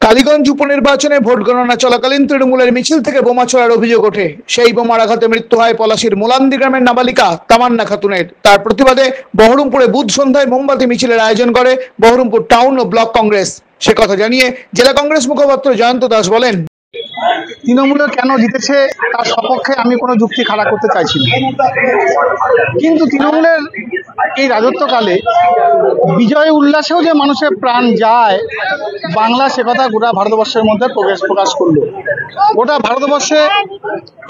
কালীগঞ্জ উপনির্বাচনে ভোট গণনা চলাকালীন তৃণমূলের মিছিল থেকে বোমা ছোড়ার অভিযোগ ওঠে। সেই বোমার আঘাতে মৃত্যু হয় পলাশীর মোলান্দি গ্রামের নাবালিকা তামান্না খাতুনের। তার প্রতিবাদে বহরমপুরে বুধ সন্ধ্যায় মোমবাতি মিছিলের আয়োজন করে বহরমপুর টাউন ও ব্লক কংগ্রেস। সে কথা জানিয়ে জেলা কংগ্রেস মুখপাত্র জয়ন্ত দাস বলেন, তৃণমূলের কেন জিতেছে তার সপক্ষে আমি কোনো যুক্তি খাড়া করতে চাইছি না, কিন্তু তৃণমূলের এই রাজত্বকালে বিজয় উল্লাসেও যে মানুষের প্রাণ যায় বাংলা, সে কথা গোটা ভারতবর্ষের মধ্যে প্রকাশ করলো। গোটা ভারতবর্ষে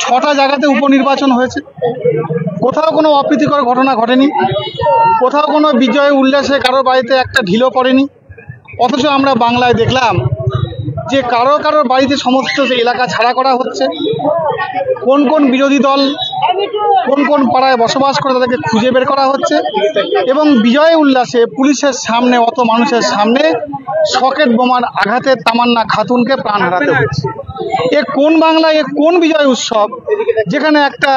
6টা জায়গাতে উপনির্বাচন হয়েছে, কোথাও কোনো অপ্রীতিকর ঘটনা ঘটেনি, কোথাও কোনো বিজয় উল্লাসে কারোর বাড়িতে একটা ঢিলও পড়েনি। অথচ আমরা বাংলায় দেখলাম যে কারোর বাড়িতে সমস্ত এলাকা ছাড়া করা হচ্ছে। কোন কোন বিরোধী দল কোন কোন পাড়ায় বসবাস করে তাদেরকে খুঁজে বের করা হচ্ছে এবং বিজয় উল্লাসে পুলিশের সামনে, অত মানুষের সামনে সকেট বোমার আঘাতে তামান্না খাতুনকে প্রাণ হারাতে হচ্ছে। এ কোন বাংলা, এ কোন বিজয় উৎসব যেখানে একটা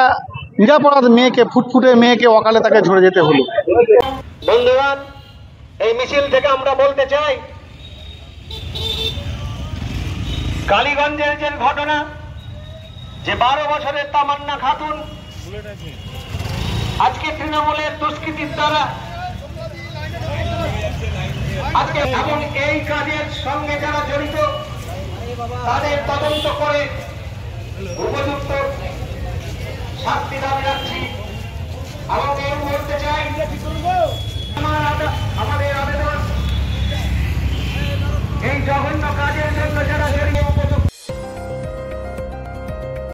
নিরাপরাধ মেয়েকে, ফুটফুটে মেয়েকে অকালে তাকে ঝরে যেতে হলো। বন্ধুরা, এই মিছিল থেকে আমরা বলতে চাই, কালীগঞ্জের যে ঘটনা, যে 12 বছরের তামান্না খাতুন আজকে তৃণমূলের দুষ্কৃতির দ্বারা আজকে এবং এই কাজের সঙ্গে যারা জড়িত তাদের তদন্ত করে উপযুক্ত শাস্তি দাবি রাখছি। আমাদের বলতে চাই, আমাদের আবেদন, এই জঘন্য কাজের জন্য যারা